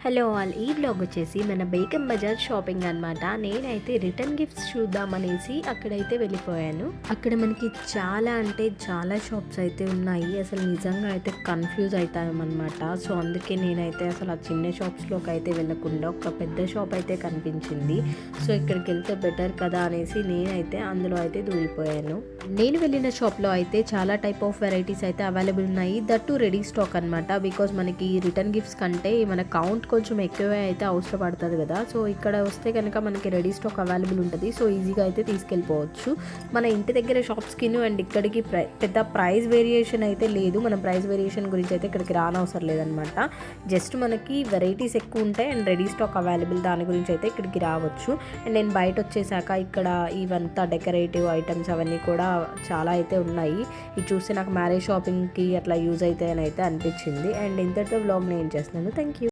Hello all, ఈ vlog వచ్చేసి మన బేగం బజార్ షాపింగ్ అనమాట. నేనైతే రిటర్న్ గిఫ్ట్స్ చూద్దామనేసి అక్కడైతే వెళ్ళిపోయాను. అక్కడ మనకి చాలా అంటే చాలా షాప్స్ అయితే ఉన్నాయి. అసలు నిజంగా అయితే కన్ఫ్యూజ్ అవుతామన్నమాట. సో అందుకే నేనైతే అసలు ఆ చిన్న షాప్స్లోకి అయితే వెళ్ళకుండా ఒక పెద్ద షాప్ అయితే కనిపించింది. సో ఇక్కడికి వెళ్తే బెటర్ కదా అనేసి నేనైతే అందులో అయితే దూరిపోయాను. నేను వెళ్ళిన షాప్లో అయితే చాలా టైప్ ఆఫ్ వెరైటీస్ అయితే అవైలబుల్ ఉన్నాయి. దట్ టు రెడీ స్టాక్ అనమాట. బికాజ్ మనకి రిటర్న్ గిఫ్ట్స్ కంటే మన కౌంట్ కొంచెం ఎక్కువే అయితే అవసరపడుతుంది కదా. సో ఇక్కడ వస్తే కనుక మనకి రెడీ స్టాక్ అవైలబుల్ ఉంటుంది. సో ఈజీగా అయితే తీసుకెళ్ళిపోవచ్చు. మన ఇంటి దగ్గర షాప్స్కి అండ్ ఇక్కడికి పెద్ద ప్రైస్ వేరియేషన్ అయితే లేదు. మనం ప్రైస్ వేరియేషన్ గురించి అయితే ఇక్కడికి రానవసరం లేదనమాట. జస్ట్ మనకి వెరైటీస్ ఎక్కువ ఉంటాయి అండ్ రెడీ స్టాక్ అవైలబుల్, దాని గురించి అయితే ఇక్కడికి రావచ్చు. అండ్ నేను బయట వచ్చేసాక ఇక్కడ ఇవంతా డెకరేటివ్ ఐటమ్స్ అవన్నీ కూడా చాలా అయితే ఉన్నాయి. ఇది చూస్తే నాకు మ్యారేజ్ షాపింగ్కి అట్లా యూజ్ అవుతాయని అయితే అనిపించింది. అండ్ ఇంతటితో వ్లాగ్ నేను చేస్తున్నాను. Thank you.